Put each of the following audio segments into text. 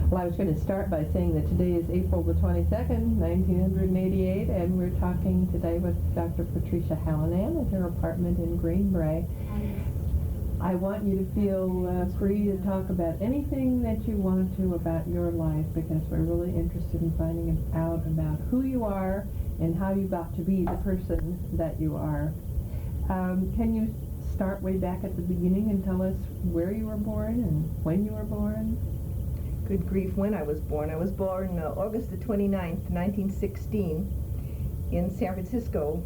Well, I was going to start by saying that today is April the 22nd, 1988, and we're talking today with Dr. Patricia Hallinan at her apartment in Green Bay. I want you to feel free to talk about anything that you want to about your life, because we're really interested in finding out about who you are and how you got to be the person that you are. Can you start way back at the beginning and tell us where you were born and when you were born? Good grief, when I was born. I was born August the 29th, 1916 in San Francisco,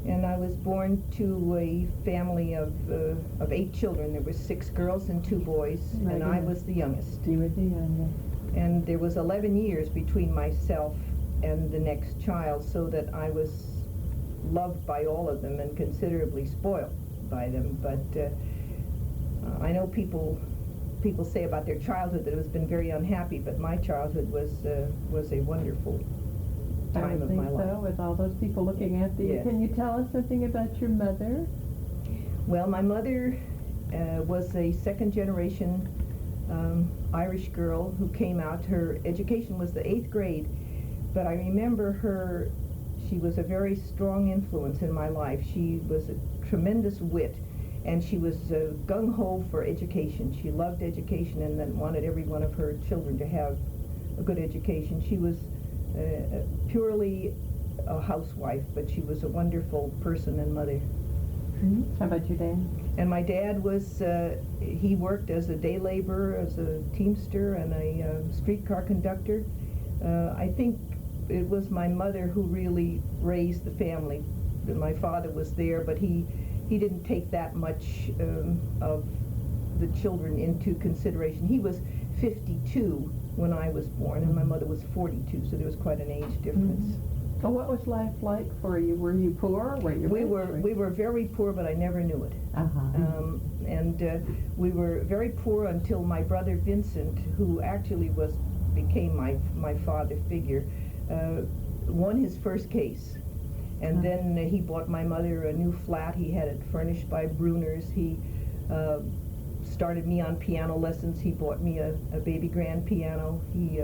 and I was born to a family of 8 children. There were 6 girls and 2 boys, and I was the youngest. You were the youngest. And there was 11 years between myself and the next child, so that I was loved by all of them and considerably spoiled by them. But I know people say about their childhood that it has been very unhappy, but my childhood was a wonderful time of my life. So, with all those people looking at you. Yes. Can you tell us something about your mother? Well, my mother was a second-generation Irish girl who came out. Her education was the 8th grade, but I remember her. She was a very strong influence in my life. She was a tremendous wit, and she was gung-ho for education. She loved education and then wanted every one of her children to have a good education. She was purely a housewife, but she was a wonderful person and mother. Mm-hmm. How about your dad? And my dad was, he worked as a day laborer, as a teamster and a streetcar conductor. I think it was my mother who really raised the family. My father was there, but he didn't take that much of the children into consideration. He was 52 when I was born, and my mother was 42, so there was quite an age difference. Mm-hmm. So what was life like for you? Were you poor? Were you rich? We were very poor, but I never knew it. Uh-huh. We were very poor until my brother Vincent, who actually became my father figure, won his first case. And then he bought my mother a new flat. He had it furnished by Brunner's. He started me on piano lessons. He bought me a baby grand piano. He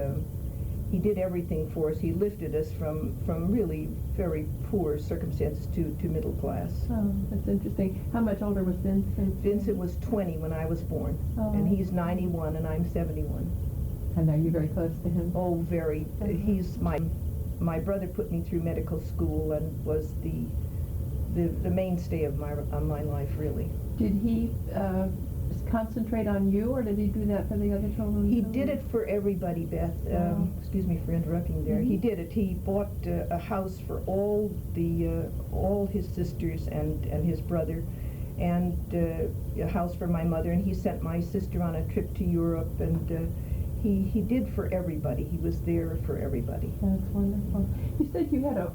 did everything for us. He lifted us from really very poor circumstances to middle class. Oh, that's interesting. How much older was Vincent? Vincent was 20 when I was born, and he's 91 and I'm 71. And are you very close to him? Oh, very. He's my brother put me through medical school and was the mainstay of my life, really. Did he concentrate on you, or did he do that for the other children? He did it for everybody, Beth. Excuse me for interrupting there. Mm-hmm. He did it. He bought a house for all his sisters and his brother, and a house for my mother, and he sent my sister on a trip to Europe, and he did for everybody. He was there for everybody. That's wonderful. You said you had a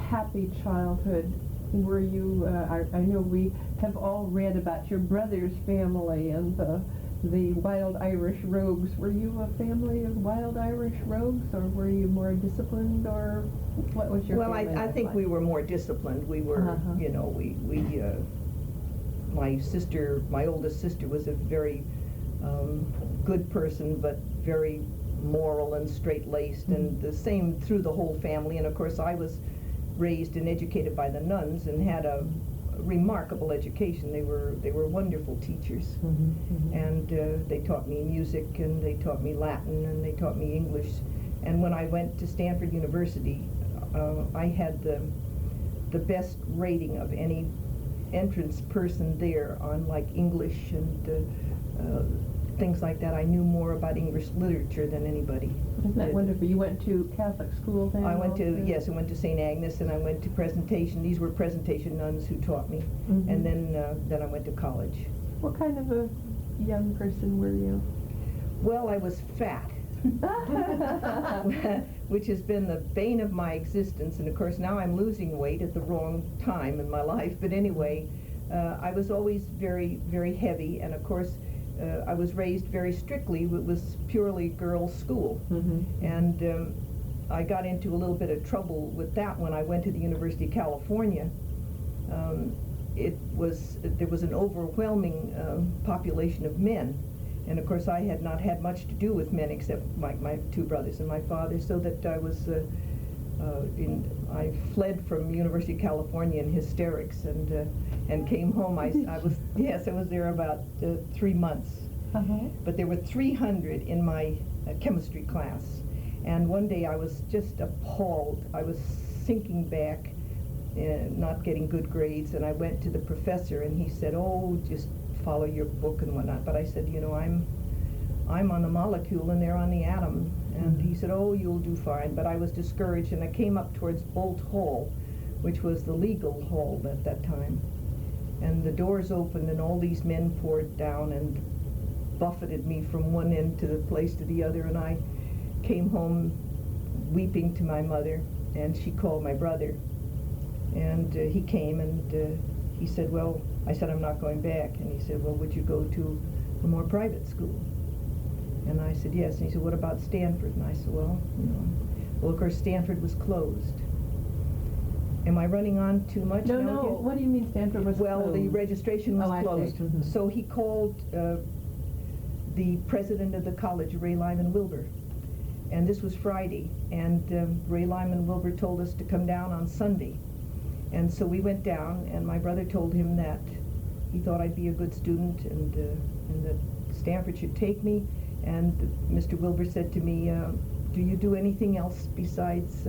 happy childhood. Were you, I know we have all read about your brother's family and the wild Irish rogues. Were you a family of wild Irish rogues, or were you more disciplined, or what was your family I think like? we were more disciplined. We were, you know, my oldest sister was a very good person, but very moral and straight-laced, and the same through the whole family. And of course I was raised and educated by the nuns and had a remarkable education. They were wonderful teachers. And they taught me music, and they taught me Latin, and they taught me English. And when I went to Stanford University, I had the best rating of any entrance person there on like English and things like that. I knew more about English literature than anybody. Isn't that wonderful? You went to Catholic school then? I went to St. Agnes, and I went to presentation. These were presentation nuns who taught me. And then I went to college. What kind of a young person were you? Well, I was fat, which has been the bane of my existence. And of course now I'm losing weight at the wrong time in my life. But anyway, I was always very, very heavy, and of course I was raised very strictly. It was purely girls' school, and I got into a little bit of trouble with that when I went to the University of California. There was an overwhelming population of men, And of course I had not had much to do with men except my two brothers and my father, so that I was I fled from University of California in hysterics and came home. I was there about 3 months. But there were 300 in my chemistry class, and one day I was just appalled. I was sinking back, not getting good grades, and I went to the professor, and he said, "Oh, just follow your book and whatnot." But I said, "You know, I'm on the molecule and they're on the atom." And he said, "Oh, you'll do fine." But I was discouraged, and I came up towards Bolt Hall, which was the legal hall at that time. And the doors opened, and all these men poured down and buffeted me from one end to the place to the other. And I came home weeping to my mother, and she called my brother. And he came, and he said, "Well," I said, "I'm not going back." And he said, "Well, would you go to a more private school?" And I said, "Yes." And he said, "What about Stanford?" And I said, "Well, you know." Well, of course, Stanford was closed. Am I running on too much? No, now no. again? What do you mean Stanford was Well, closed? the registration was I see. closed. So he called the president of the college, Ray Lyman Wilbur. And this was Friday. And Ray Lyman Wilbur told us to come down on Sunday. And so we went down, and my brother told him that he thought I'd be a good student, and that Stanford should take me. And Mr. Wilbur said to me, "Do you do anything else besides,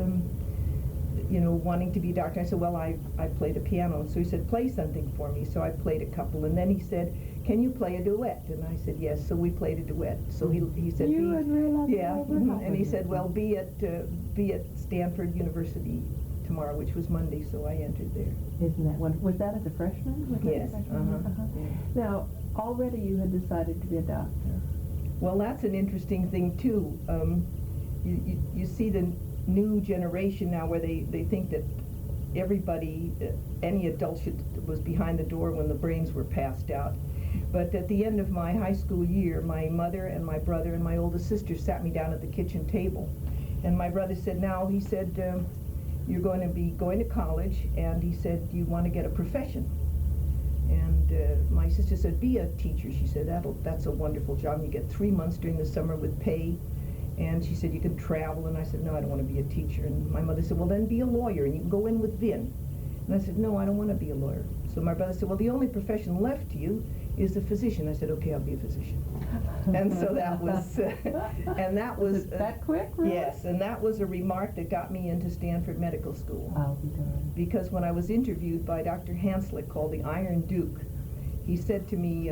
you know, wanting to be a doctor?" I said, "Well, I play the piano." So he said, "Play something for me." So I played a couple, and then he said, "Can you play a duet?" And I said, "Yes." So we played a duet. So he said, You would realize yeah, that and he said, "Well, be at Stanford University tomorrow," which was Monday. So I entered there. Isn't that wonderful? Was that as a freshman? Was that Yes. a freshman? Yeah. Now, already you had decided to be a doctor. Well, that's an interesting thing too. You see the new generation now, where they think that everybody, any adult was behind the door when the brains were passed out. But at the end of my high school year, my mother and my brother and my oldest sister sat me down at the kitchen table. And my brother said, "Now," he said, "you're going to be going to college," and he said, "You want to get a profession." And my sister said, "Be a teacher." She said, "That's a wonderful job. You get 3 months during the summer with pay." And she said, "You can travel." And I said, "No, I don't want to be a teacher." And my mother said, "Well, then be a lawyer, and you can go in with Vin." And I said, "No, I don't want to be a lawyer." So my brother said, "Well, the only profession left to you is a physician." I said, "Okay, I'll be a physician." And so that was, and that was that quick, really? Yes, and that was a remark that got me into Stanford Medical School. I'll be darned. Because when I was interviewed by Dr. Hanslick, called the Iron Duke, he said to me,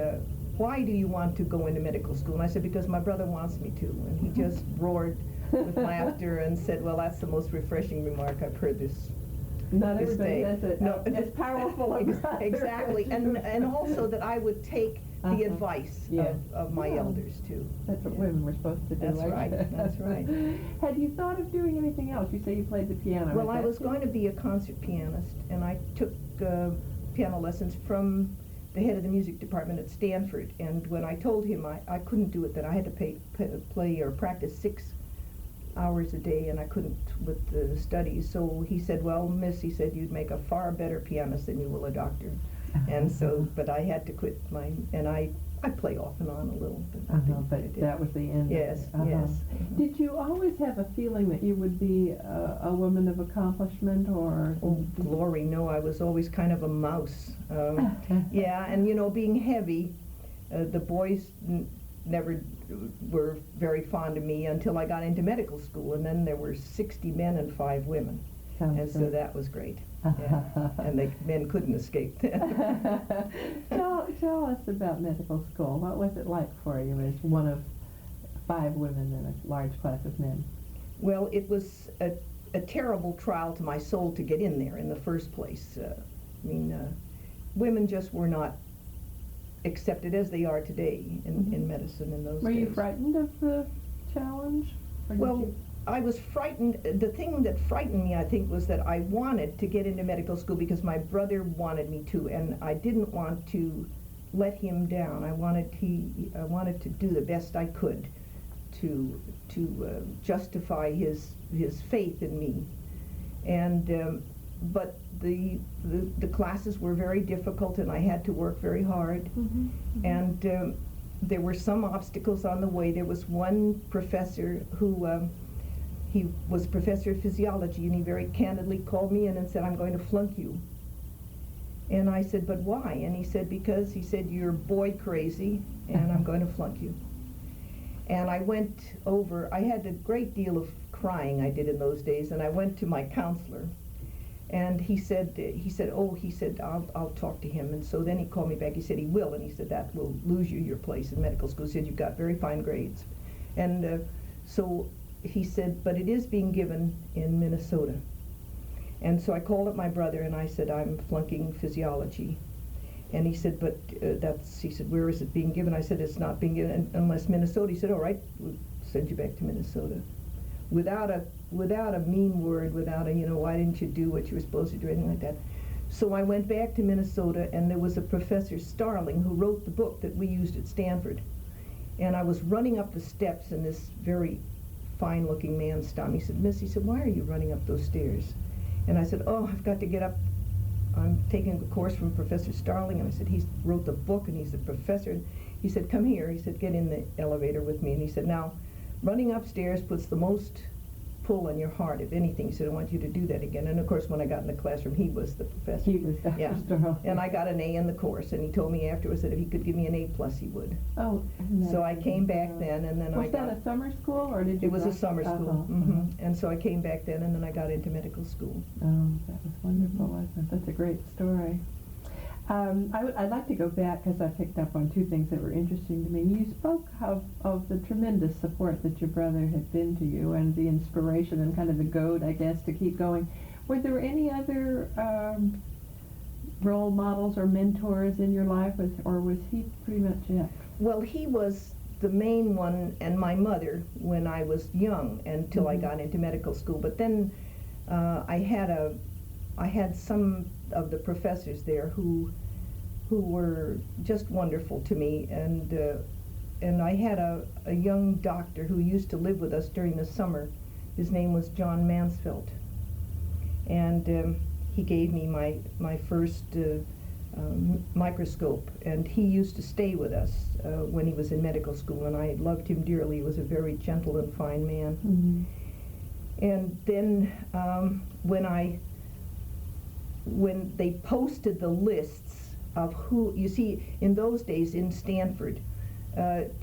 "Why do you want to go into medical school?" And I said, "Because my brother wants me to." And he just roared with laughter and said, "Well, that's the most refreshing remark I've heard this Not this everybody day." does it. No, It's powerful. Exactly, and also that I would take the advice of my elders too. That's what women were supposed to do. That's right. That's right. Had you thought of doing anything else? You say you played the piano. Well, I was going to be a concert pianist, and I took piano lessons from the head of the music department at Stanford. And when I told him I couldn't do it, that I had to play or practice 6 hours a day, and I couldn't with the studies. So he said, "Well, miss," he said, "you'd make a far better pianist than you will a doctor." And so, but I had to quit and I play off and on a little. But that was the end. Yes, yes. Did you always have a feeling that you would be a woman of accomplishment, or? Oh, glory, no, I was always kind of a mouse. Yeah, and you know, being heavy, the boys never were very fond of me until I got into medical school, and then there were 60 men and 5 women. And so that was great. Yeah. And the men couldn't escape then. Tell us about medical school. What was it like for you as one of 5 women in a large class of men? Well, it was a terrible trial to my soul to get in there in the first place. I mean, women just were not accepted as they are today in medicine in those days. Were you frightened of the challenge? Well, I was frightened. The thing that frightened me, I think, was that I wanted to get into medical school because my brother wanted me to, and I didn't want to let him down. I wanted to do the best I could to justify his faith in me. And but the classes were very difficult, and I had to work very hard. And there were some obstacles on the way. There was one professor who, he was a professor of physiology, and he very candidly called me in and said, "I'm going to flunk you." And I said, "But why?" And he said, "Because," he said, "you're boy crazy, and I'm going to flunk you." And I went over, I had a great deal of crying I did in those days, and I went to my counselor. And he said, I'll talk to him. And so then he called me back. He said he will, and he said that will lose you your place in medical school. He said you've got very fine grades. And so he said, but it is being given in Minnesota. And so I called up my brother and I said, I'm flunking physiology. And he said, but he said, where is it being given? I said, it's not being given unless Minnesota. He said, all right, we'll send you back to Minnesota. Without a mean word, without a, why didn't you do what you were supposed to do, anything like that. So I went back to Minnesota, and there was a Professor Starling who wrote the book that we used at Stanford. And I was running up the steps, and this very fine-looking man stopped me. He said, "Miss," he said, "why are you running up those stairs?" And I said, "Oh, I've got to get up. I'm taking a course from Professor Starling." And I said, "He wrote the book, and he's a professor." And he said, "Come here." He said, "Get in the elevator with me." And he said, "Now, running upstairs puts the most pull on your heart, if anything." He said, "I want you to do that again." And of course, when I got in the classroom, he was the professor. He was Dr. Yeah. Starling. And I got an A in the course, and he told me afterwards that if he could give me an A+, he would. Oh. So I came back then, and then was that a summer school, or did you? It was a summer school. Uh-huh. And so I came back then, and then I got into medical school. Oh, that was wonderful, wasn't it? That's a great story. I'd like to go back because I picked up on two things that were interesting to me. You spoke of the tremendous support that your brother had been to you, and the inspiration and kind of the goad, I guess, to keep going. Were there any other role models or mentors in your life, or was he pretty much it? Well, he was the main one, and my mother, when I was young, until I got into medical school. But then I had some of the professors there who were just wonderful to me, and I had a young doctor who used to live with us during the summer. His name was John Mansfield, and he gave me my first microscope, and he used to stay with us when he was in medical school, and I loved him dearly. He was a very gentle and fine man. Mm-hmm. And then when they posted the lists of who, you see, in those days in Stanford,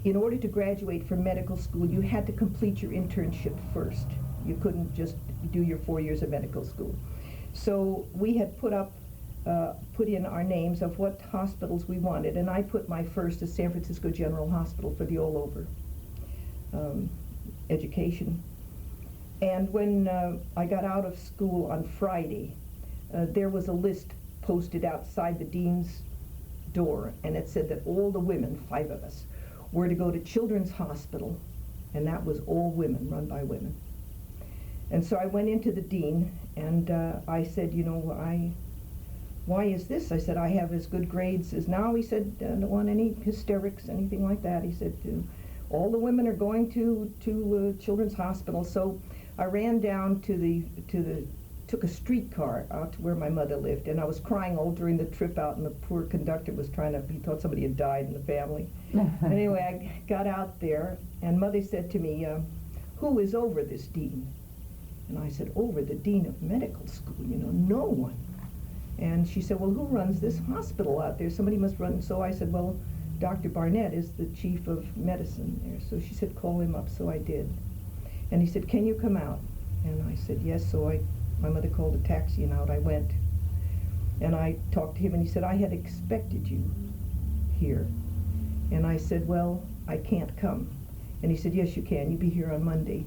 in order to graduate from medical school, you had to complete your internship first. You couldn't just do your 4 years of medical school. So we had put in our names of what hospitals we wanted, and I put my first as San Francisco General Hospital for the all-over education. And when I got out of school on Friday, there was a list posted outside the dean's door, and it said that all the women, 5 of us, were to go to Children's Hospital, and that was all women, run by women. And so I went into the dean, and I said, why is this? I said, I have as good grades as now. He said, don't want any hysterics, anything like that. He said, all the women are going to Children's Hospital. So I ran down took a streetcar out to where my mother lived, and I was crying all during the trip out, and the poor conductor was he thought somebody had died in the family. Anyway, I got out there, and Mother said to me, who is over this dean? And I said, over the dean of medical school, no one. And she said, well, who runs this hospital out there? Somebody must run. So I said, well, Dr. Barnett is the chief of medicine there. So she said, call him up. So I did. And he said, can you come out? And I said, yes. So my mother called a taxi, and out I went. And I talked to him, and he said, I had expected you here. And I said, well, I can't come. And he said, yes, you can. You be here on Monday.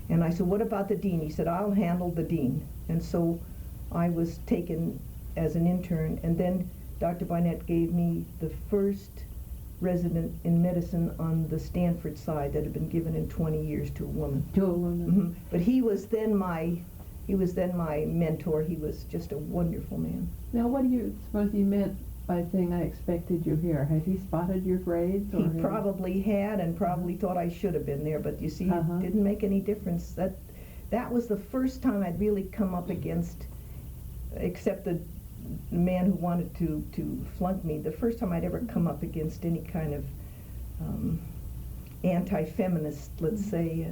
And I said, what about the dean? He said, I'll handle the dean. And so I was taken as an intern, and then Dr. Barnett gave me the first resident in medicine on the Stanford side that had been given in 20 years to a woman. To a woman. Mm-hmm. But he was then my mentor. He was just a wonderful man. Now, what do you suppose you meant by saying I expected you here? Had he spotted your grades? He probably had, and probably thought I should have been there, but you see, it didn't make any difference. That was the first time I'd really come up against, except the man who wanted to flunk me, the first time I'd ever come up against any kind of anti-feminist, let's say.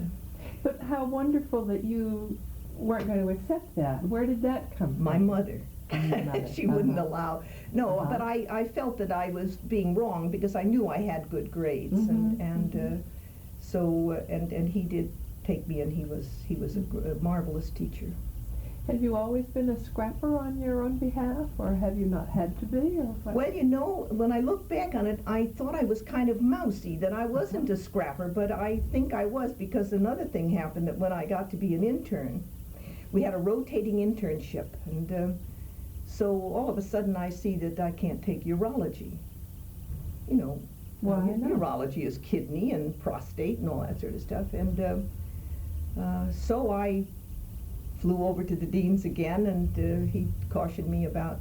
But how wonderful that you weren't going to accept that. Where did that come from? My mother. Mother. She wouldn't allow. No, but I felt that I was being wrong because I knew I had good grades, and he did take me, and he was a marvelous teacher. Have you always been a scrapper on your own behalf, or have you not had to be? Or what? Well, you know, when I look back on it, I thought I was kind of mousy, that I wasn't a scrapper, but I think I was, because another thing happened, that when I got to be an intern, we had a rotating internship, and so all of a sudden I see that I can't take urology. You know, Why not? urology is kidney and prostate and all that sort of stuff, and so I flew over to the dean's again, and he cautioned me about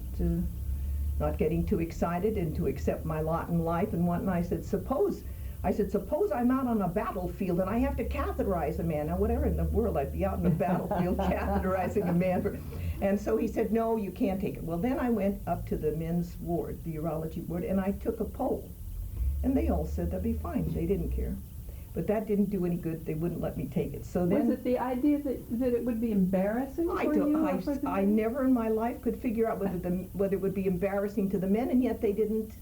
not getting too excited and to accept my lot in life and whatnot. I said, suppose I'm out on a battlefield and I have to catheterize a man. Now, whatever in the world, I'd be out in the battlefield catheterizing a man. And so he said, no, you can't take it. Well, then I went up to the men's ward, the urology ward, and I took a poll. And they all said that'd be fine. They didn't care. But that didn't do any good. They wouldn't let me take it. So then, was it the idea that it would be embarrassing for you? I never in my life could figure out whether it would be embarrassing to the men, and yet they didn't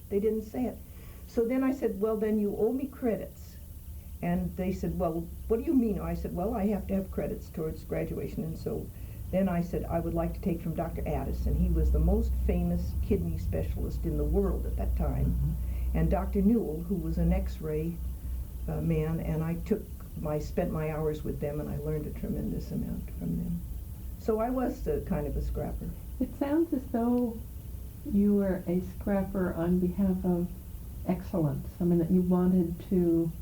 say it. So then I said, well, then you owe me credits. And they said, well, what do you mean? I said, well, I have to have credits towards graduation. And so then I said, I would like to take from Dr. Addison. He was the most famous kidney specialist in the world at that time. And Dr. Newell, who was an X-ray man, and I spent my hours with them, and I learned a tremendous amount from them. So I was kind of a scrapper. It sounds as though you were a scrapper on behalf of excellence. I mean, that you wanted to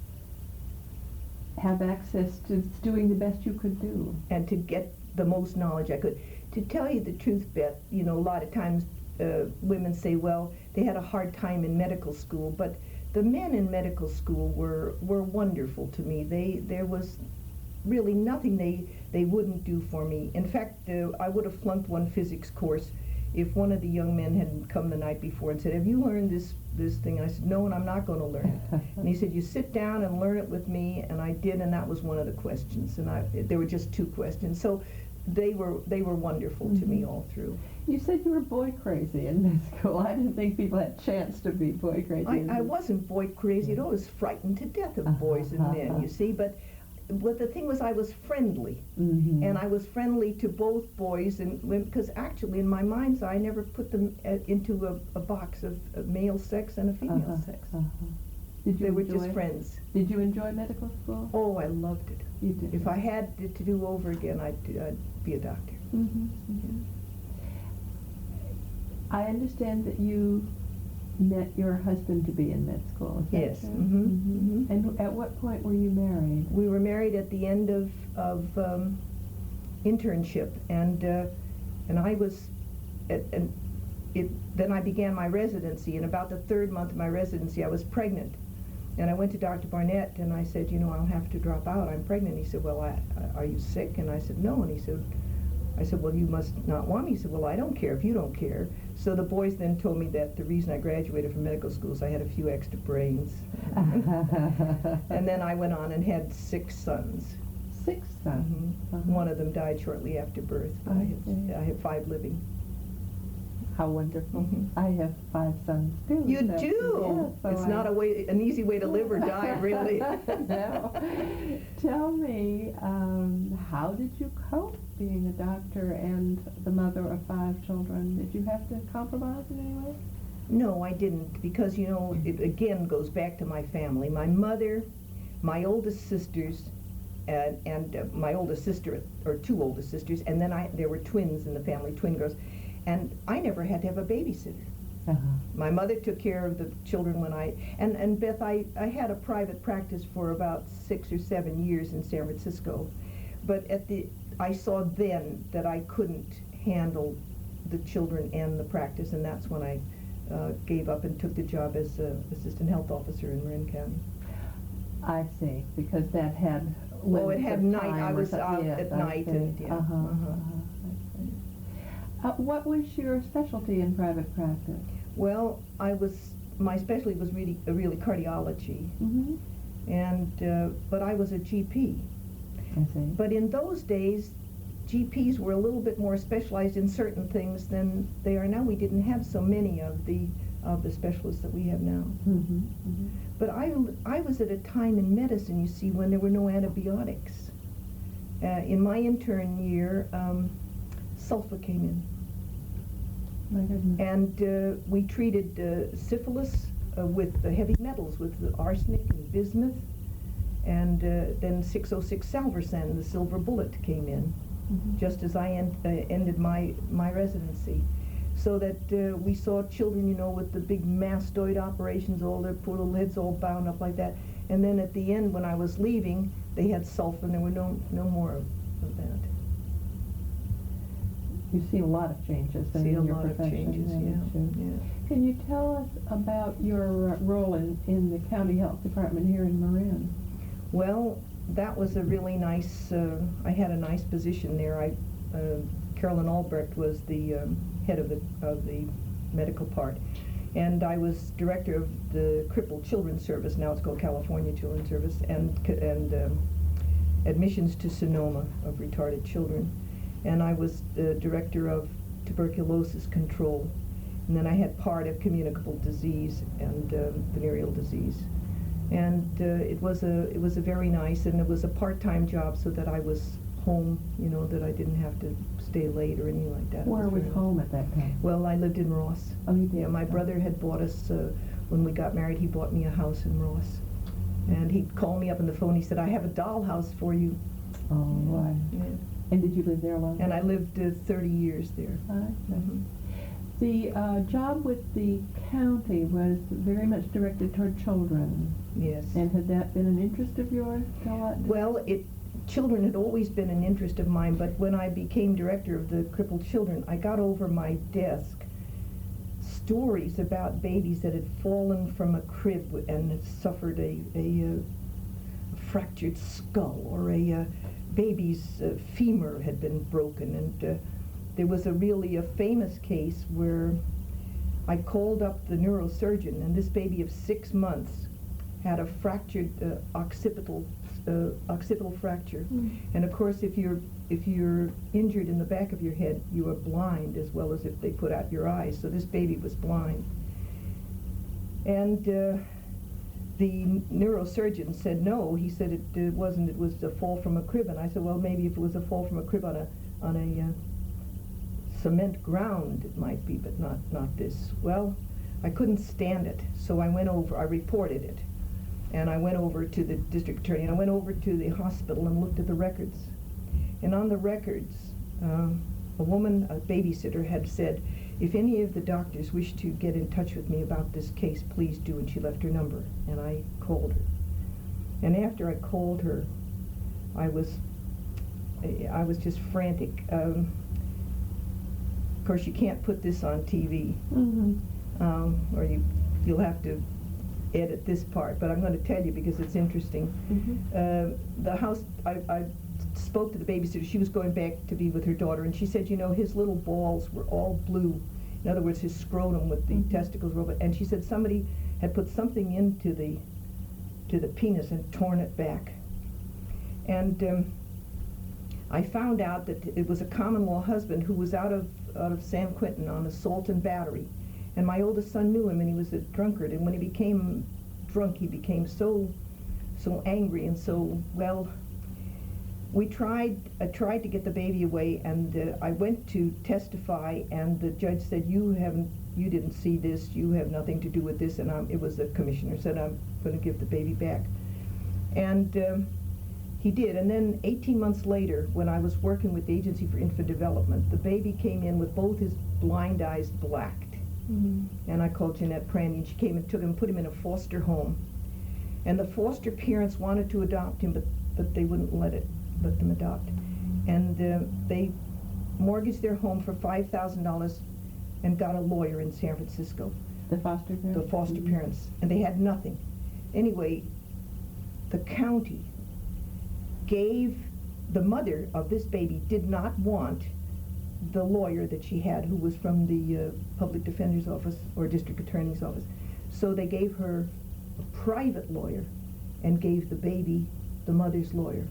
have access to doing the best you could do. And to get the most knowledge I could. To tell you the truth, Beth, you know, a lot of times women say, well, they had a hard time in medical school, but the men in medical school were wonderful to me. There was really nothing they wouldn't do for me. In fact, I would have flunked one physics course if one of the young men had come the night before and said, have you learned this thing? And I said, no, and I'm not going to learn it. And he said, you sit down and learn it with me, and I did, and that was one of the questions. And there were just 2 questions. So they were wonderful to me all through. You said you were boy crazy in med school. I didn't think people had a chance to be boy crazy. I wasn't boy crazy at all. I was frightened to death of boys and men, you see. But the thing was, I was friendly. And I was friendly to both boys and women, because actually in my mind's eye, I never put them into a box of male sex and a female sex. They were just friends. Did you enjoy medical school? Oh, I loved it. You did. If I had it to do over again, I'd be a doctor. I understand that you met your husband to be in med school. Is that Yes. true? And at what point were you married? we were married at the end of internship, and I was, then I began my residency. And about the 3rd month of my residency, I was pregnant. And I went to Dr. Barnett, and I said, you know, I'll have to drop out. I'm pregnant. He said, well, are you sick? And I said, no. And I said, well, you must not want me. He said, well, I don't care if you don't care. So the boys then told me that the reason I graduated from medical school is I had a few extra brains. And then I went on and had 6 sons. 6 sons? One of them died shortly after birth, but I had 5 living. How wonderful. I have 5 sons too. You do? Yeah, it's not an easy way to live or die, really. No. Tell me, how did you cope being a doctor and the mother of 5 children? Did you have to compromise in any way? No, I didn't, because, you know, it again goes back to my family. My mother, my oldest sisters, and my oldest sister, or 2 oldest sisters, and then there were twins in the family, twin girls. And I never had to have a babysitter. My mother took care of the children when and Beth, I had a private practice for about 6 or 7 years in San Francisco, but I saw then that I couldn't handle the children and the practice, and that's when I gave up and took the job as assistant health officer in Marin County. I see, because that had it had night. I was out at night, and what was your specialty in private practice? Well, I was my specialty was really cardiology, Mm-hmm. and but I was a GP. I see. But in those days, GPs were a little bit more specialized in certain things than they are now. We didn't have so many of the specialists that we have now. Mm-hmm. Mm-hmm. But I was at a time in medicine, you see, when there were no antibiotics. In my intern year, sulfa came in. My goodness. And we treated syphilis with the heavy metals, with the arsenic and bismuth, and then 606 salvarsan, the silver bullet, came in, Mm-hmm. just as I ended my residency. So that we saw children, you know, with the big mastoid operations, all their poor little heads all bound up like that. And then at the end, when I was leaving, they had sulfa, and there were no more of that. You see a lot of changes See in a your lot of profession. changes, yeah. Can you tell us about your role in the county health department here in Marin? Well, that was a really nice, I had a nice position there. Carolyn Albrecht was the head of the medical part, and I was director of the Crippled Children's Service, now it's called California Children's Service, and admissions to Sonoma of retarded children. And I was the director of tuberculosis control, and then I had part of communicable disease and venereal disease. And it was a very nice, and it was a part-time job, so that I was home, you know, that I didn't have to stay late or anything like that. Where was very home nice. at that time? Well, I lived in Ross. Oh, you did? Yeah, my brother had bought us, when we got married, he bought me a house in Ross. And he'd call me up on the phone, he said, "I have a dollhouse for you." Oh, right. Yeah. And did you live there a long time? And I lived 30 years there. Mm-hmm. The job with the county was very much directed toward children. Yes. And had that been an interest of yours? Well, children had always been an interest of mine, but when I became director of the crippled children, I got over my desk stories about babies that had fallen from a crib and had suffered a fractured skull, or a baby's femur had been broken. And there was really a famous case where I called up the neurosurgeon, and this baby of 6 months had a fractured occipital fracture. And of course, if you're injured in the back of your head, you are blind, as well as if they put out your eyes. So this baby was blind. And the neurosurgeon said no. He said it wasn't. It was a fall from a crib. And I said, well, maybe if it was a fall from a crib on a cement ground, it might be, but not this. Well, I couldn't stand it, so I went over. I reported it. And I went over to the district attorney, and I went over to the hospital and looked at the records. And on the records, a woman, a babysitter, had said, if any of the doctors wish to get in touch with me about this case, please do, and she left her number. And I called her. And after I called her, I was just frantic. Of course, you can't put this on TV, or you'll have to edit this part, but I'm going to tell you because it's interesting. The house, I spoke to the babysitter. She was going back to be with her daughter, and she said, you know, his little balls were all blue. In other words, his scrotum with the testicles were over. And she said somebody had put something into the penis and torn it back. And I found out that it was a common law husband who was out of San Quentin on assault and battery. And my oldest son knew him, and he was a drunkard. And when he became drunk, he became so angry and so, well, I tried to get the baby away, and I went to testify, and the judge said, you didn't see this, you have nothing to do with this. And it was the commissioner said, I'm going to give the baby back. And he did. And then 18 months later, when I was working with the Agency for Infant Development, the baby came in with both his blind eyes blacked. And I called Jeanette Prandy, and she came and took him, put him in a foster home. And the foster parents wanted to adopt him, but they wouldn't let them adopt. And they mortgaged their home for $5,000 and got a lawyer in San Francisco. The foster parents? The foster parents. And they had nothing. Anyway, the county gave, the mother of this baby did not want the lawyer that she had, who was from the public defender's office or district attorney's office. So they gave her a private lawyer and gave the baby the mother's lawyer.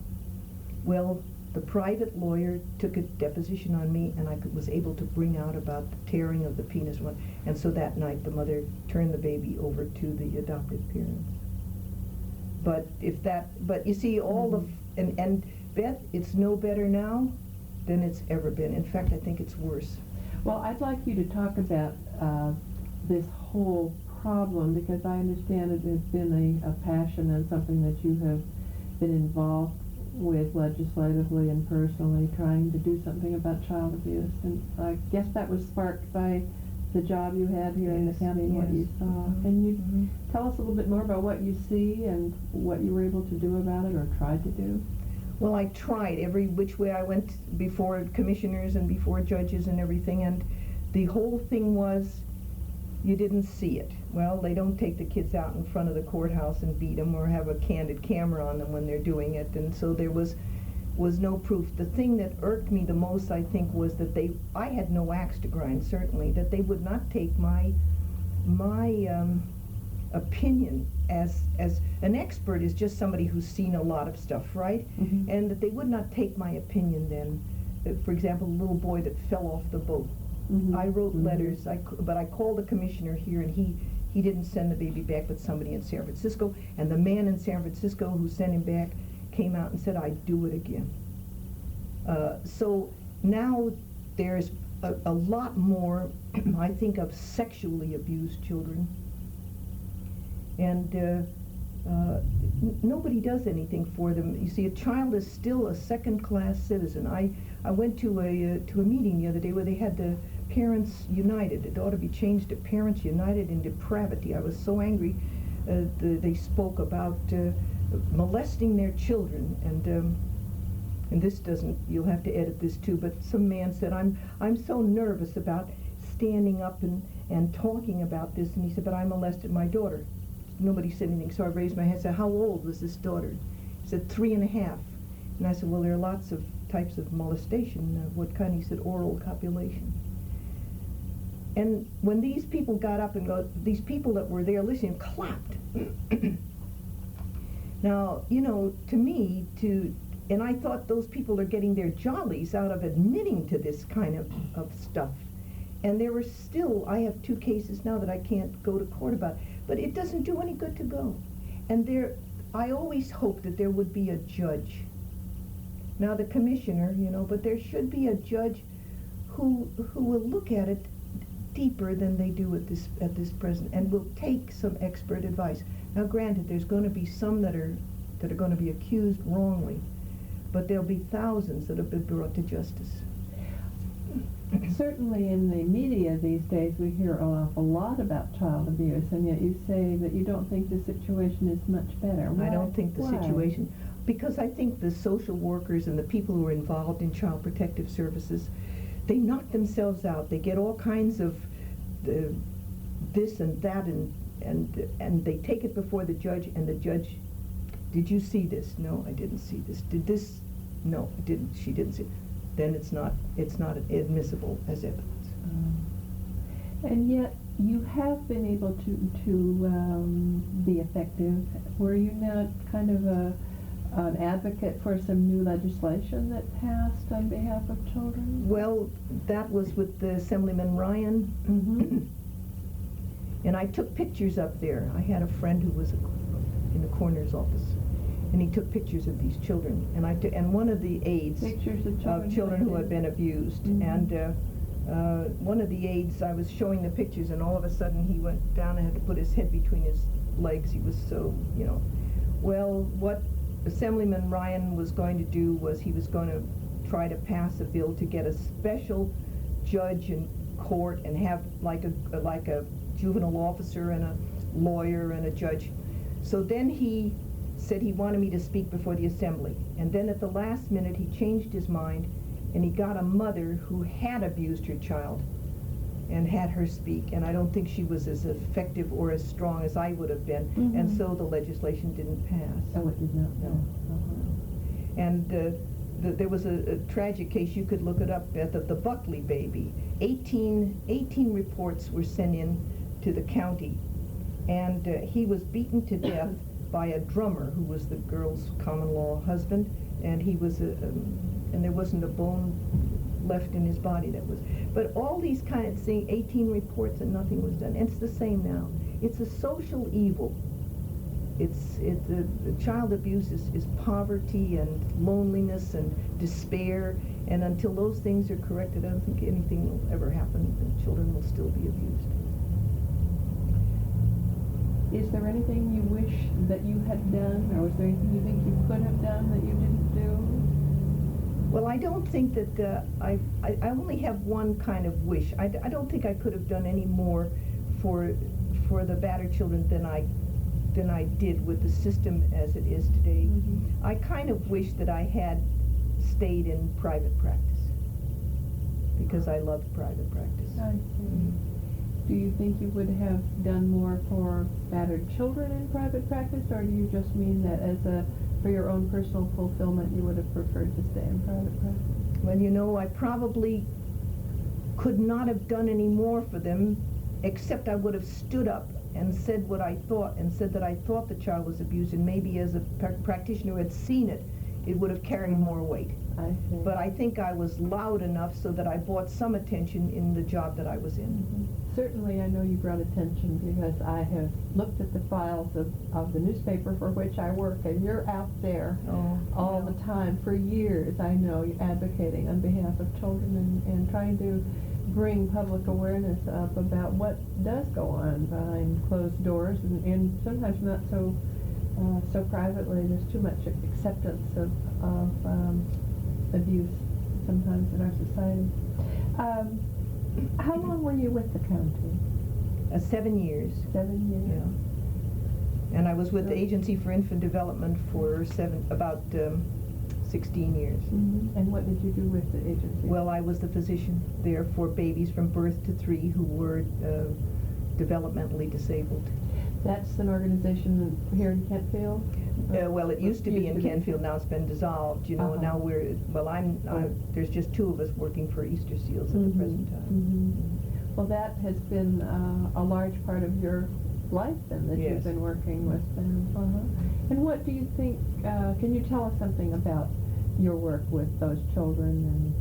Well, the private lawyer took a deposition on me, and I was able to bring out about the tearing of the penis. And so that night the mother turned the baby over to the adoptive parents. But you see, all the, and Beth, it's no better now than it's ever been. In fact, I think it's worse. Well, I'd like you to talk about this whole problem, because I understand it has been a passion and something that you have been involved with legislatively and personally, trying to do something about child abuse. And I guess that was sparked by the job you had here in the county and what you saw. Can you tell us a little bit more about what you see and what you were able to do about it, or tried to do? Well, I tried every which way I went before commissioners and before judges and everything, and the whole thing was, you didn't see it. Well, they don't take the kids out in front of the courthouse and beat them or have a candid camera on them when they're doing it, and so there was no proof. The thing that irked me the most, I think, was that I had no axe to grind, certainly, that they would not take my opinion as an expert is just somebody who's seen a lot of stuff, right? And that they would not take my opinion then. For example, the little boy that fell off the boat. I wrote letters, but I called the commissioner here, and he didn't send the baby back, but somebody in San Francisco, and the man in San Francisco who sent him back came out and said, I'd do it again. So now there's a lot more, I think, of sexually abused children, and nobody does anything for them. You see, a child is still a second-class citizen. I went to a meeting the other day where they had the Parents United. It ought to be changed to Parents United in Depravity. I was so angry. They spoke about molesting their children, and this doesn't, you'll have to edit this too, but some man said, I'm so nervous about standing up and talking about this, and he said, but I molested my daughter. Nobody said anything, so I raised my hand and said, how old was this daughter? He said, 3.5. And I said, well, there are lots of types of molestation. What kind? He said, oral copulation. And when these people got up and these people that were there listening clapped. Now, you know, to me, and I thought those people are getting their jollies out of admitting to this kind of stuff. And there were still, I have 2 cases now that I can't go to court about, but it doesn't do any good to go. And I always hoped that there would be a judge. Now the commissioner, you know, but there should be a judge who will look at it deeper than they do at this present, and will take some expert advice. Now granted, there's going to be some that are going to be accused wrongly, but there'll be thousands that have been brought to justice. Certainly in the media these days we hear an awful lot about child abuse, and yet you say that you don't think the situation is much better. Why? I don't think the situation, because I think the social workers and the people who are involved in child protective services, they knock themselves out. They get all kinds of this and that, and they take it before the judge, and the judge, did you see this? No, I didn't see this. Did this? No, I didn't. She didn't see it. Then it's not admissible as evidence. And yet you have been able to be effective. Were you not kind of an advocate for some new legislation that passed on behalf of children? Well, that was with the Assemblyman Ryan. And I took pictures up there. I had a friend who was in the coroner's office, and he took pictures of these children. And one of the aides Pictures of children who had been abused. And one of the aides, I was showing the pictures, and all of a sudden he went down and had to put his head between his legs. He was so, you know. Well, what Assemblyman Ryan was going to do was he was going to try to pass a bill to get a special judge in court and have like a juvenile officer and a lawyer and a judge. So then he said he wanted me to speak before the assembly, and then at the last minute he changed his mind, and he got a mother who had abused her child and had her speak, and I don't think she was as effective or as strong as I would have been, and so the legislation didn't pass. Oh, it did not? No. And there was a tragic case, you could look it up, the Buckley baby. 18 reports were sent in to the county, and he was beaten to death by a drummer who was the girl's common-law husband, and he was and there wasn't a bone left in his body that was. But all these kind of things, 18 reports and nothing was done. And it's the same now. It's a social evil. Child abuse is poverty and loneliness and despair, and until those things are corrected, I don't think anything will ever happen, and children will still be abused. Is there anything you wish that you had done, or was there anything you think you could have done that you didn't do? Well, I don't think that I only have one kind of wish. I don't think I could have done any more for the battered children than I did with the system as it is today. Mm-hmm. I kind of wish that I had stayed in private practice, because I loved private practice. I see. Do you think you would have done more for battered children in private practice, or do you just mean that for your own personal fulfillment you would have preferred to stay in private practice? Well, you know, I probably could not have done any more for them, except I would have stood up and said what I thought, and said that I thought the child was abused, and maybe as a practitioner who had seen it, it would have carried more weight. I see. But I think I was loud enough so that I brought some attention in the job that I was in. Mm-hmm. Certainly I know you brought attention, because I have looked at the files of the newspaper for which I work, and you're out there all the time. For years, I know you're advocating on behalf of children and trying to bring public awareness up about what does go on behind closed doors, and sometimes not so privately. There's too much acceptance of abuse sometimes in our society. How long were you with the county? 7 years. 7 years. Yeah. And I was with the Agency for Infant Development for about 16 years. Mm-hmm. And what did you do with the agency? Well, I was the physician there for babies from birth to 3 who were developmentally disabled. That's an organization here in Kentfield? Well, it used to be in Kentfield. Now it's been dissolved. You know, Uh-huh. now there's just 2 of us working for Easter Seals at the present time. Mm-hmm. Well, that has been a large part of your life then, that Yes. you've been working with them. Uh-huh. And what do you think, can you tell us something about your work with those children?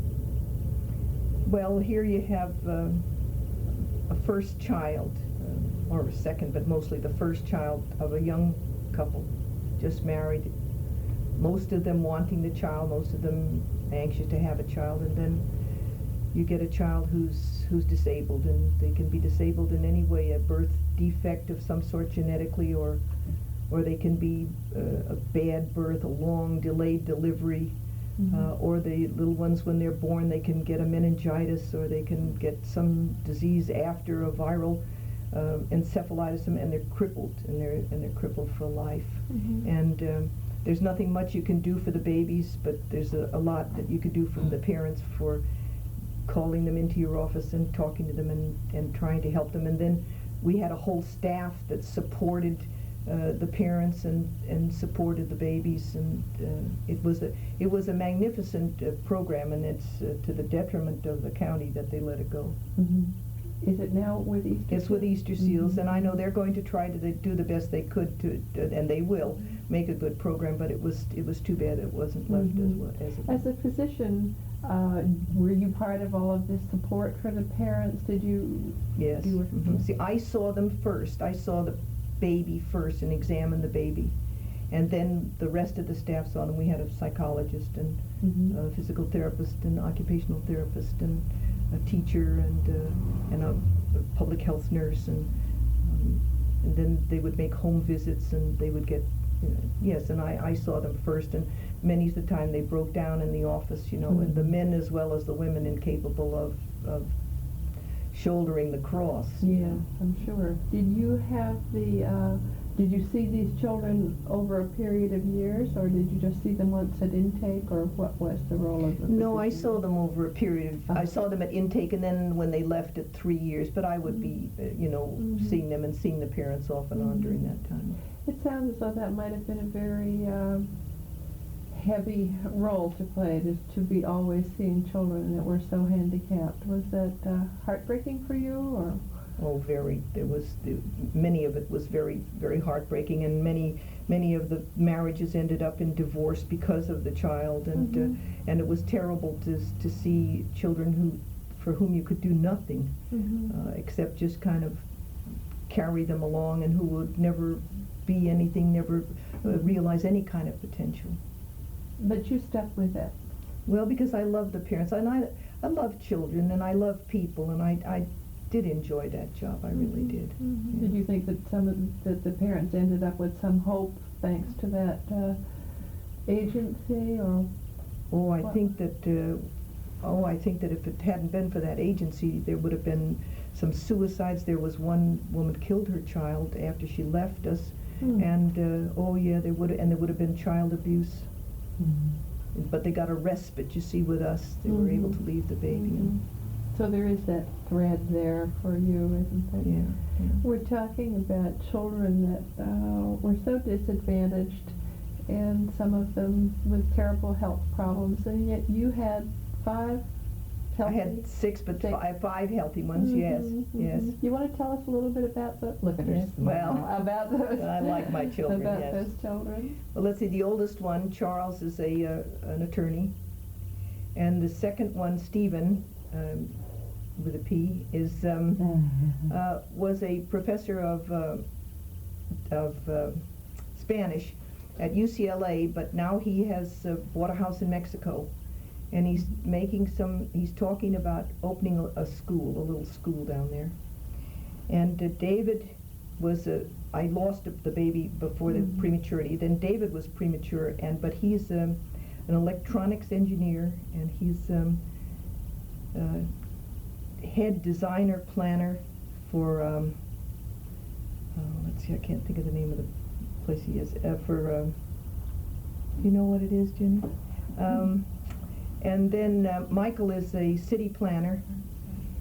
Well, here you have a first child, or a second, but mostly the first child of a young couple, just married, most of them wanting the child, most of them anxious to have a child, and then you get a child who's disabled, and they can be disabled in any way, a birth defect of some sort genetically, or they can be a bad birth, a long delayed delivery, or the little ones when they're born, they can get a meningitis, or they can get some disease after a viral encephalitis, and they're crippled, and they're crippled for life. Mm-hmm. And there's nothing much you can do for the babies, but there's a lot that you could do from the parents for calling them into your office and talking to them and trying to help them. And then we had a whole staff that supported the parents and supported the babies, and it was a magnificent program, and it's to the detriment of the county that they let it go. Mm-hmm. Is it now with Easter? It's with Easter Seals, Mm-hmm. and I know they're going to try to do the best they could to, and they will make a good program. But it was too bad it wasn't left as it was. As a physician, were you part of all of this support for the parents? Did you? Yes. You were, See, I saw them first. I saw the baby first and examined the baby, and then the rest of the staff saw them. We had a psychologist and a physical therapist and occupational therapist and a teacher and a public health nurse, and then they would make home visits, and they would get, yes, and I saw them first, and many's the time they broke down in the office, and the men as well as the women incapable of shouldering the cross. Yeah, I'm sure. Did you have did you see these children over a period of years, or did you just see them once at intake, or what was the role of the No, I physician? saw them over a period of, I saw them at intake, and then when they left at 3 years, but I would be, seeing them and seeing the parents off and on during that time. It sounds as though that might have been a very heavy role to play, to be always seeing children that were so handicapped. Was that heartbreaking for you, or? Oh, very. Many of it was very, very heartbreaking, and many of the marriages ended up in divorce because of the child, and and it was terrible to see children for whom you could do nothing except just kind of carry them along, and who would never be anything, never realize any kind of potential. But you stuck with it. Well, because I love the parents, and I love children, and I love people, and I did enjoy that job. I really did. Yeah. Did you think that that the parents ended up with some hope thanks to that agency, or? Oh, I think that if it hadn't been for that agency, there would have been some suicides. There was one woman killed her child after she left us, and oh yeah, there would have been child abuse. But they got a respite, you see, with us. They were able to leave the baby. So there is that thread there for you, isn't there? Yeah. We're talking about children that were so disadvantaged, and some of them with terrible health problems, and yet you had 5 healthy? I had 6, but 6. 5 healthy ones, yes. You want to tell us a little bit about the, look at her Yes, smile, well, about those, I like my children, about yes. those children? Well, let's see, the oldest one, Charles, is an attorney, and the second one, Stephen, with a P, is was a professor of Spanish at UCLA, but now he has bought a house in Mexico, and he's talking about opening a little school down there. And David was I lost the baby before the prematurity. Then David was premature, but he's an electronics engineer, and he's head designer planner for let's see, I can't think of the name of the place he is for you know what it is, Jenny? And then Michael is a city planner,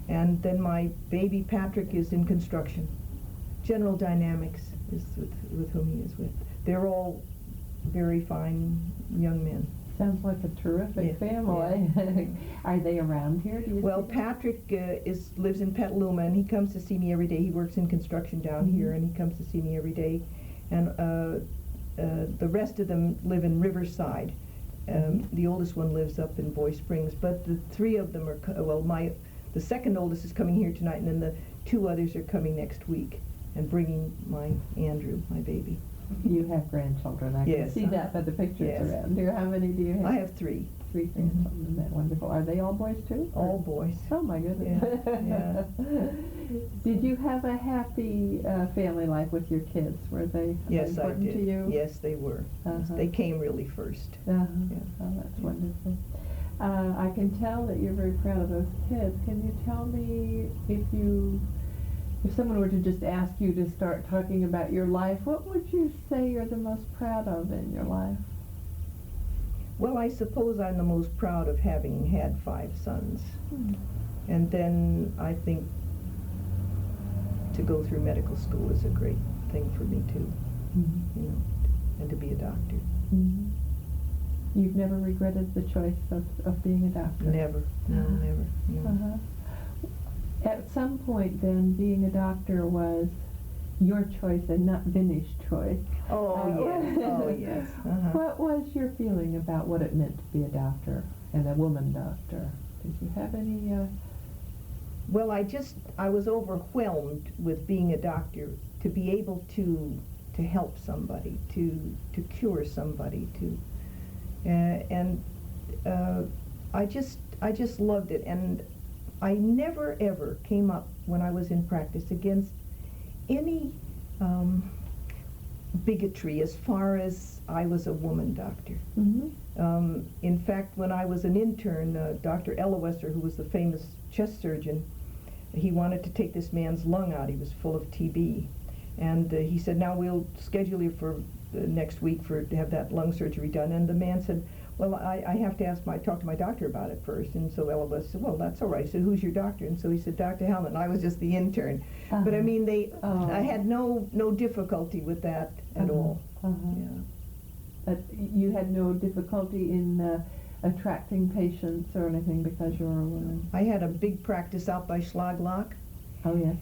and then my baby Patrick is in construction. General Dynamics is with whom he is with. They're all very fine young men. Sounds like a terrific family. Yeah. Are they around here? Do you Well, Patrick lives in Petaluma, and he comes to see me every day. He works in construction down here, and he comes to see me every day. And the rest of them live in Riverside. The oldest one lives up in Boy Springs, but the 3 of them are, the second oldest is coming here tonight, and then the 2 others are coming next week and bringing my Andrew, my baby. You have grandchildren. I can see that by the pictures around here. How many do you have? I have 3. 3 grandchildren. Isn't that wonderful? Are they all boys too? All boys. Oh my goodness. Yeah. Did you have a happy family life with your kids? Were they important to you? Yes, they were. Yes, they came really first. Oh, that's wonderful. I can tell that you're very proud of those kids. Can you tell me if someone were to just ask you to start talking about your life, what would you say you're the most proud of in your life? Well, I suppose I'm the most proud of having had 5 sons. And then I think to go through medical school is a great thing for me too, you know, and to be a doctor. You've never regretted the choice of being a doctor? Never, never. No. At some point then, being a doctor was your choice and not Vinny's choice. Yes. What was your feeling about what it meant to be a doctor and a woman doctor? Did you have any... Well, I was overwhelmed with being a doctor, to be able to help somebody, to cure somebody, I just loved it, and I never ever came up when I was in practice against any bigotry as far as I was a woman doctor. In fact, when I was an intern, Dr. Ellewesser, who was the famous chest surgeon, he wanted to take this man's lung out. He was full of TB. And he said, now we'll schedule you for next week to have that lung surgery done. And the man said, well, I have to talk to my doctor about it first. And so Ellewesser said, well, that's all right. He said, who's your doctor? And so he said, Dr. Hallinan. I was just the intern. But I mean, I had no difficulty with that at all. But you had no difficulty in attracting patients or anything because you were a woman? I had a big practice out by Schlaglock. Oh, yes,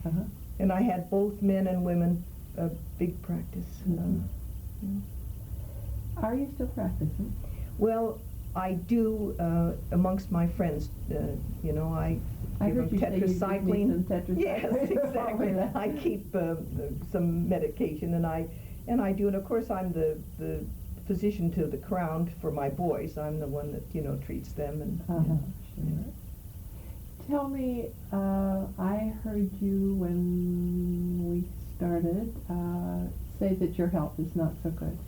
And I had both men and women, a big practice. Mm-hmm. Are you still practicing? Well, I do amongst my friends. You know, I give them tetracycline. Yes, exactly. I keep some medication, and I do. And of course, I'm the physician to the Crown for my boys. I'm the one that treats them. And Sure. Tell me, I heard you when we started say that your health is not so good.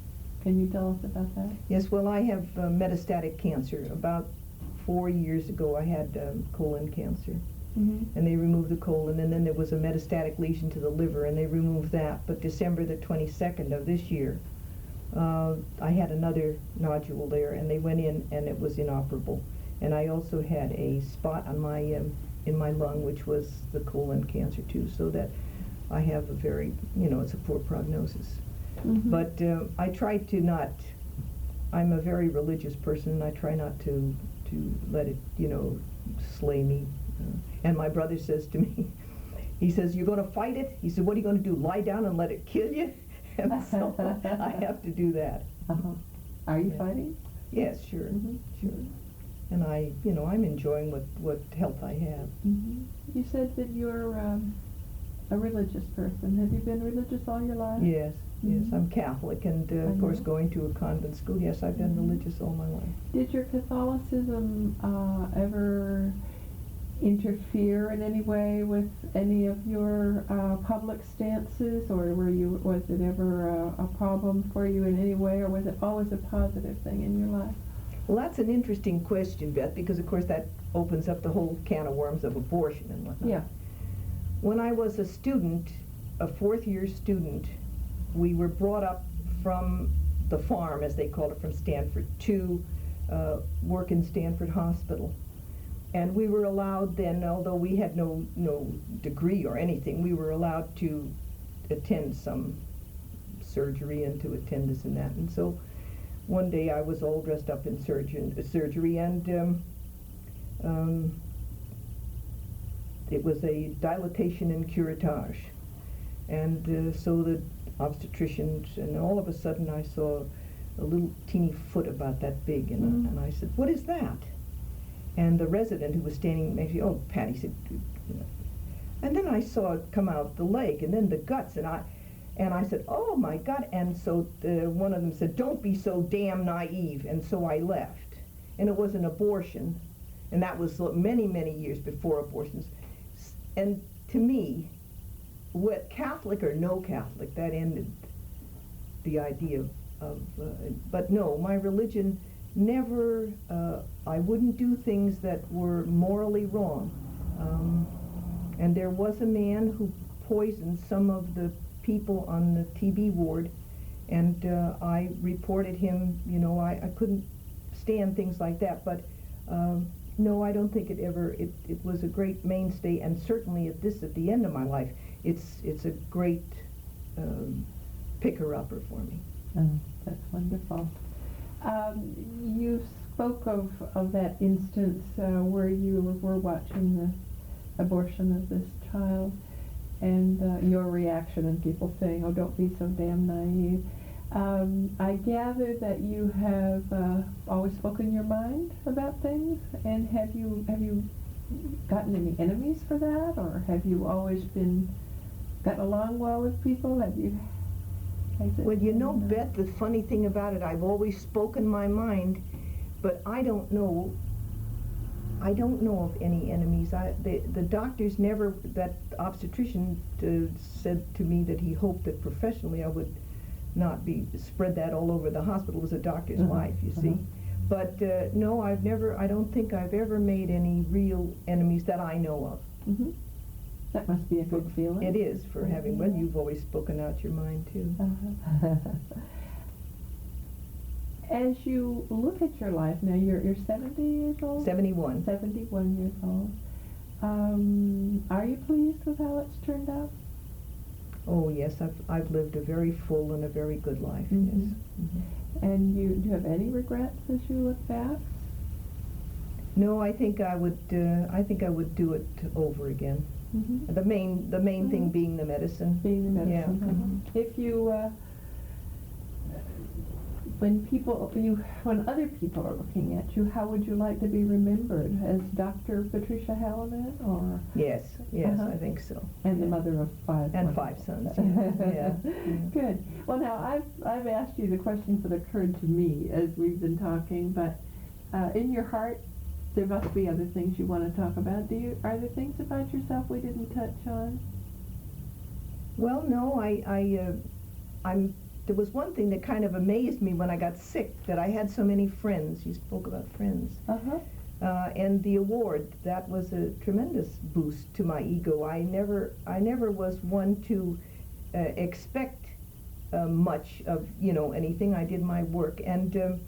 Can you tell us about that? Yes, well, I have metastatic cancer. About 4 years ago, I had colon cancer. Mm-hmm. And they removed the colon, and then there was a metastatic lesion to the liver, and they removed that. But December the 22nd of this year, I had another nodule there, and they went in, and it was inoperable. And I also had a spot on my in my lung, which was the colon cancer too. So that I have a very, it's a poor prognosis. Mm-hmm. But I try to not. I'm a very religious person, and I try not to let it, slay me. And my brother says to me, he says, "You're going to fight it?" He said, "What are you going to do? Lie down and let it kill you?" And so I have to do that. Uh-huh. Are you fighting? Yes, sure, Mm-hmm. sure. And I'm enjoying what health I have. Mm-hmm. You said that you're a religious person. Have you been religious all your life? Yes, yes. Mm-hmm. I'm Catholic, and of course going to a convent school. Yes, I've been religious all my life. Did your Catholicism ever interfere in any way with any of your public stances, or was it ever a problem for you in any way, or was it always a positive thing in your life? Well, that's an interesting question, Beth, because of course that opens up the whole can of worms of abortion and whatnot. Yeah. When I was a student, a fourth-year student, we were brought up from the farm, as they called it, from Stanford, to work in Stanford Hospital. And we were allowed then, although we had no degree or anything, we were allowed to attend some surgery and to attend this and that. And so one day I was all dressed up in surgery, and it was a dilatation and curettage. And so the obstetricians, and all of a sudden I saw a little teeny foot about that big, and I said, "What is that?" And the resident who was standing next to me, "Oh, Patty," said, And then I saw it come out the leg, and then the guts, and I said, "Oh my God!" And so one of them said, "Don't be so damn naive." And so I left, and it was an abortion, and that was many, many years before abortions. And to me, what Catholic or no Catholic, that ended the idea of. But no, my religion never. I wouldn't do things that were morally wrong. And there was a man who poisoned some of the people on the TB ward, and I reported him. I couldn't stand things like that, but no, I don't think it was a great mainstay, and certainly at the end of my life, it's a great picker-upper for me. Oh, that's wonderful. You spoke of that instance where you were watching the abortion of this child, and your reaction, and people saying, "Oh, don't be so damn naive." I gather that you have always spoken your mind about things, and have you gotten any enemies for that, or have you always gotten along well with people? Well, Beth, the funny thing about it, I've always spoken my mind, but I don't know of any enemies. The doctors never, that obstetrician said to me that he hoped that professionally I would not spread that all over the hospital. It was a doctor's wife, you see. But no, I don't think I've ever made any real enemies that I know of. Mm-hmm. That must be a good feeling. It is, for having, well, you've always spoken out your mind too. As you look at your life now, you're 70 years old? 71. 71 years old. Are you pleased with how it's turned out? Oh yes, I've lived a very full and a very good life. Mm-hmm. Yes. Mm-hmm. And do you have any regrets as you look back? No, I think I would do it over again. Mhm. The main thing being the medicine. Being the medicine. Yeah. Mhm. If you, when other people are looking at you, how would you like to be remembered? As Dr. Patricia Hallinan, or? Yes, I think so. And the mother of 5 And wonderful 5 sons. Yeah. Good. Well, now I've asked you the questions that occurred to me as we've been talking, but in your heart, there must be other things you want to talk about. Are there things about yourself we didn't touch on? Well, no, there was one thing that kind of amazed me when I got sick, that I had so many friends. You spoke about friends. And the award, that was a tremendous boost to my ego. I never was one to expect much of, anything. I did my work. And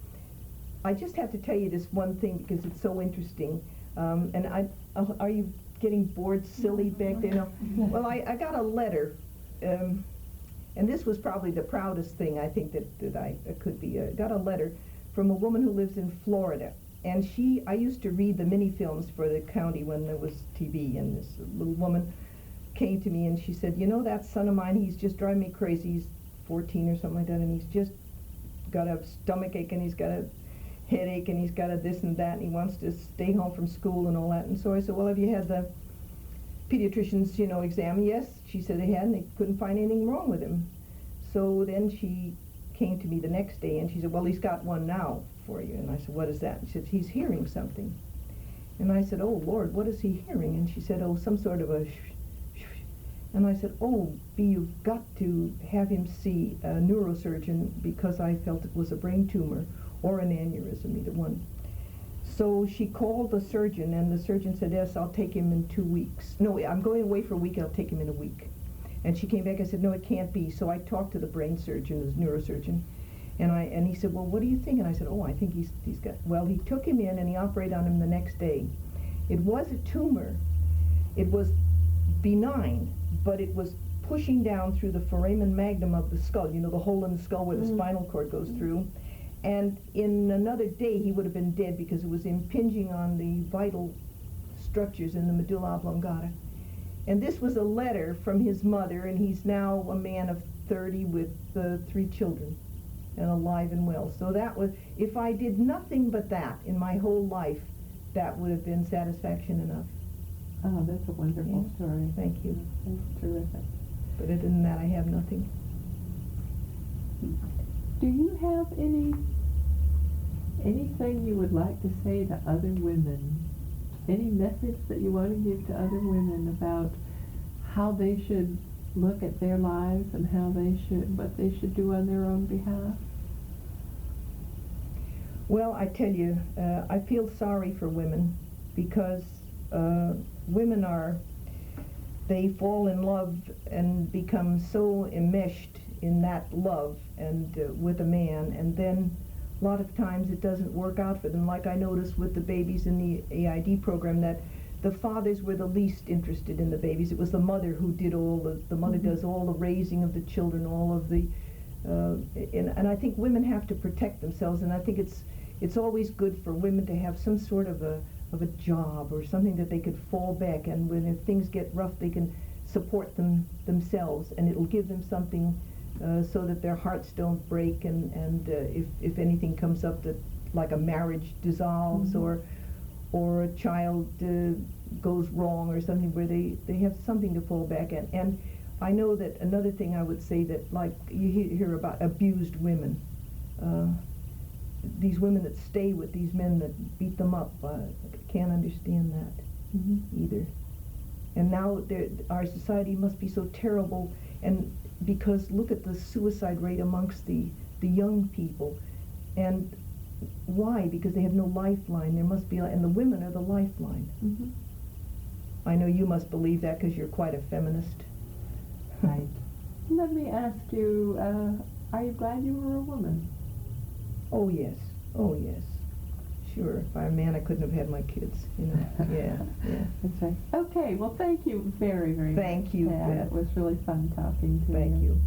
I just have to tell you this one thing because it's so interesting. Are you getting bored silly back there? No. Well, I got a letter. And this was probably the proudest thing I think that I could be. Got a letter from a woman who lives in Florida. And I used to read the mini-films for the county when there was TV, and this little woman came to me and she said, that son of mine, he's just driving me crazy. He's 14 or something like that, and he's just got a stomach ache, and he's got a headache, and he's got a this and that, and he wants to stay home from school and all that. And so I said, well, have you had the pediatrician's, exam? Yes, she said they had, and they couldn't find anything wrong with him. So then she came to me the next day, and she said, well, he's got one now for you. And I said, what is that? And she said, he's hearing something. And I said, oh, Lord, what is he hearing? And she said, oh, some sort of a shh. And I said, oh, B, you've got to have him see a neurosurgeon, because I felt it was a brain tumor or an aneurysm, either one. So she called the surgeon, and the surgeon said, yes, I'll take him in 2 weeks. No, I'm going away for a week, I'll take him in a week. And she came back and said, no, it can't be. So I talked to the brain surgeon, the neurosurgeon, and he said, well, what do you think? And I said, oh, I think he's got, well, he took him in and he operated on him the next day. It was a tumor. It was benign, but it was pushing down through the foramen magnum of the skull, the hole in the skull where the spinal cord goes through. And in another day, he would have been dead because it was impinging on the vital structures in the medulla oblongata. And this was a letter from his mother, and he's now a man of 30 with 3 children, and alive and well. So that was, if I did nothing but that in my whole life, that would have been satisfaction enough. Oh, that's a wonderful story. Thank you. That's terrific. But other than that, I have nothing. Do you have anything you would like to say to other women? Any message that you want to give to other women about how they should look at their lives and what they should do on their own behalf? Well, I tell you, I feel sorry for women, because women they fall in love and become so enmeshed in that love and with a man, and then a lot of times it doesn't work out for them. Like I noticed with the babies in the AID program, that the fathers were the least interested in the babies. It was the mother who did the mother does all the raising of the children, all of the, and I think women have to protect themselves, and I think it's always good for women to have some sort of a job or something that they could fall back, and if things get rough, they can support themselves, and it'll give them something so that their hearts don't break, and if anything comes up that, like a marriage dissolves, or a child goes wrong or something, where they have something to fall back at. And I know that another thing I would say, that like you hear about abused women, these women that stay with these men that beat them up, can't understand that either. And now our society must be so terrible, and because look at the suicide rate amongst the young people. And why? Because they have no lifeline. There must be, and the women are the lifeline. I know you must believe that, because you're quite a feminist. Right. Let me ask you, are you glad you were a woman? Oh yes, sure. If I were a man, I couldn't have had my kids, Yeah. That's right. Okay, well, thank you very, very much. Thank you, Beth. It was really fun talking to you. Thank you.